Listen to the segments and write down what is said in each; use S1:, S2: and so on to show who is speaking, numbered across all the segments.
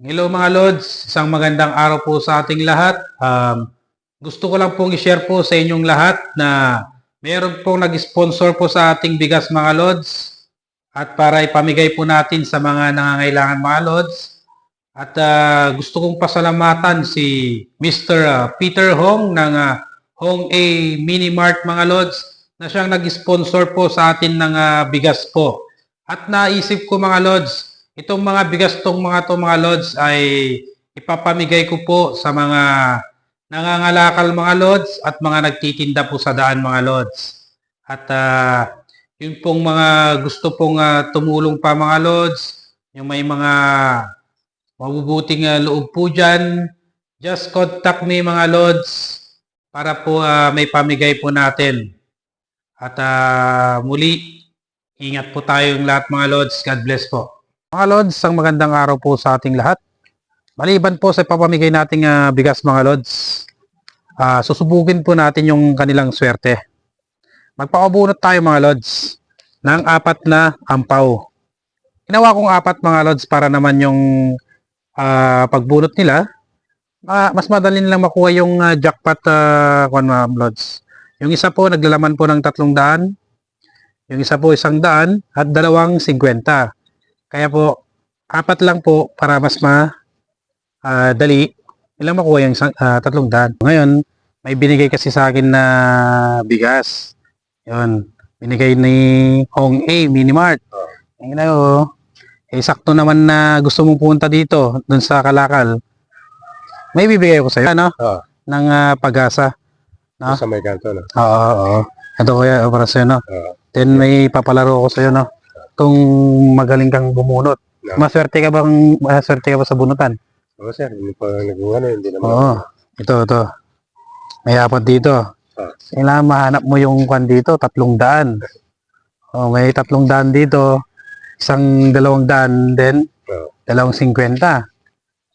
S1: Hello mga Lods, isang magandang araw po sa ating lahat. Gusto ko lang pong i-share po sa inyong lahat na meron pong nag-sponsor po sa ating bigas mga Lods at para ipamigay po natin sa mga nangangailangan mga Lods. At gusto kong pasalamatan si Mr. Peter Hong ng Hong A Mini Mart mga Lods na siyang nag-sponsor po sa atin ng bigas po. At naisip ko mga Lods, itong mga bigas mga Lods ay ipapamigay ko po sa mga nangangalakal mga Lods at mga nagtitinda po sa daan mga Lods. At yun pong mga gusto pong tumulong pa mga Lods, yung may mga mabubuting loob po dyan, just contact me mga Lods para po may pamigay po natin. At muli, ingat po tayong lahat mga Lods. God bless po. Mga Lods, ang magandang araw po sa ating lahat. Maliban po sa papamigay nating bigas mga Lods, susubukin po natin yung kanilang swerte. Magpakabunot tayo mga Lods ng 4 na ampaw. Ginawa kong 4 mga Lods para naman yung pagbunot nila, mas madali nilang makuha yung jackpot mga Lods. Yung isa po naglalaman po ng 300, yung isa po 100 at 250. Kaya po, 4 lang po para mas dali ilang makuha yung 300. Ngayon, may binigay kasi sa akin na bigas. Yun, binigay ni Hong A Mini Mart. Yung sakto naman na gusto mong punta dito, dun sa Kalakal. May bibigay ko sa'yo, ano? Ng pag-asa. No?
S2: Sa may kanto, no?
S1: Oo. Ito kuya, para sa'yo, no? Then may papalaro ko sa'yo, no? Kung magaling kang bumunot.
S2: No.
S1: Maswerte ka ba sa bunutan?
S2: Oo, sir. Hindi pa nag-uwan, hindi naman.
S1: Oo. Ito. May 4 dito. Kailangan mahanap mo yung kwan dito, 300. Oh, may 300 dito. Isang 200, then 250.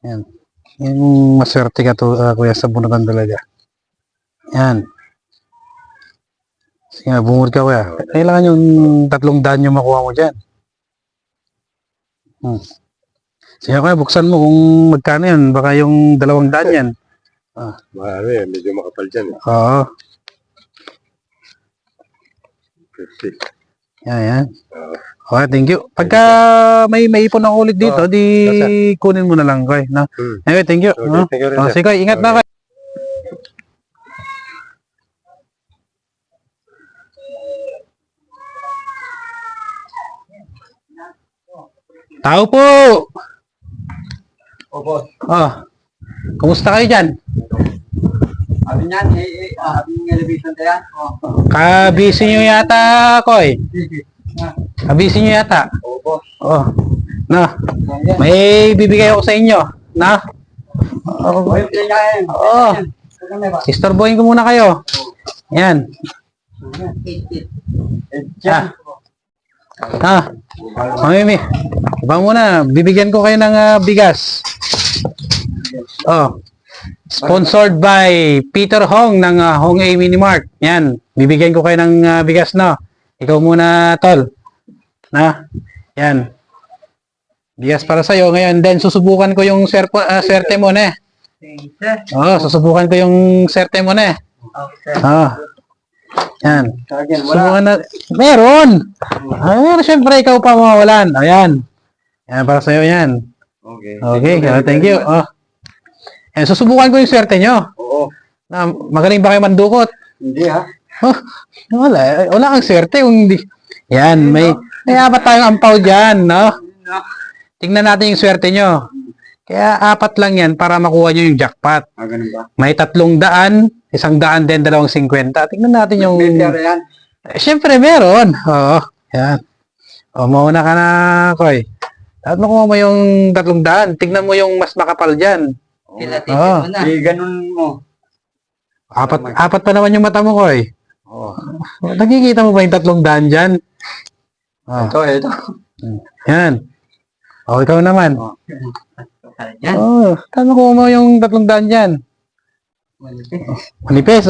S1: Yan. Yung maswerte ka to, kuya, sa bunutan talaga. Yan. Sige nga, bungot ka kuya. Kailangan yung 300 yung makuha mo dyan. Sige kuya, buksan mo kung magkano yan. Baka yung 200 yan.
S2: Ano yan, medyo makapal dyan.
S1: Oo.
S2: 50.
S1: Yan. Okay, thank you. Pagka may ipon ako ulit dito, di kunin mo na lang kuya. No? Anyway, thank you.
S2: Okay, thank you rin, sir.
S1: Sige kuya, ingat na kuya. Tao po!
S3: Opo.
S1: Kumusta kayo dyan?
S3: Sabi niyan, abing elevation na yan.
S1: Kabisi nyo yata, Koy. Kabisi nyo yata.
S3: Opo.
S1: Na, may bibigay ako sa inyo. Na? Istorbohin ko muna kayo. Yan. Mamimi. Iba muna, bibigyan ko kayo ng bigas. Sponsored by Peter Hong ng Hong A Mini Mart. Yan, bibigyan ko kayo ng bigas, no? Ikaw muna, tol. Na? Yan. Bigas para sa'yo. Ngayon, then susubukan ko yung swerte mo, ne? Susubukan ko yung swerte mo, ne? Yan. Subukan na. Meron! Siyempre, ikaw pa mawawalan. Ayan. Yan, para sa'yo yan. Okay, thank you. Yan, susubukan ko yung swerte nyo.
S3: Oo.
S1: Na, magaling ba kayo mandukot?
S3: Hindi ha.
S1: Wala kang swerte kung hindi. Yan, may 4 tayong ampaw dyan, no? Tingnan natin yung swerte nyo. Kaya 4 lang yan para makuha nyo yung jackpot.
S3: Ganun ba?
S1: May 300, 100 din, 250. Tingnan natin yung...
S3: May pera yan.
S1: Siyempre, meron. Yan. Mauna ka na, Koy. Dapat makuha mo yung 300. Tingnan mo yung mas makapal dyan.
S3: Tilatin mo na. Ganun mo.
S1: 4 pa naman yung mata mo, Koy. Nakikita mo ba yung 300 dyan?
S3: Ito.
S1: Yan. Ikaw naman.
S3: Yan.
S1: Tama ko mo yung 300 dyan. Manipis,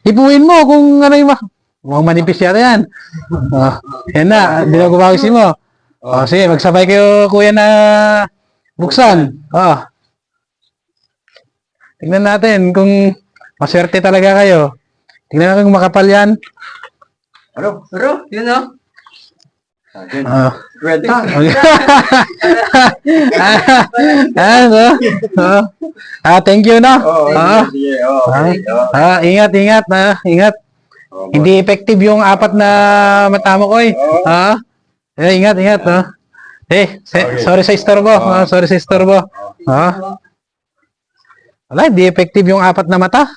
S1: ipuin mo kung ano yung mukhang manipis yata yan. Yan na, binagubawisin mo. Sige, magsabay kayo kuya na Buksan. Oh. Tingnan natin kung maswerte talaga kayo. Tingnan natin kung makapal yan.
S3: Pero, yun o.
S1: Oh.
S3: Pwede.
S1: Ano? Thank you, no?
S3: Sige. Okay.
S1: Ingat. Ingat. Hindi effective yung 4 na mata mo, Koy. Ingat. Sorry sa istorbo. Sorry sa istorbo. Wala, hindi effective yung 4 na mata.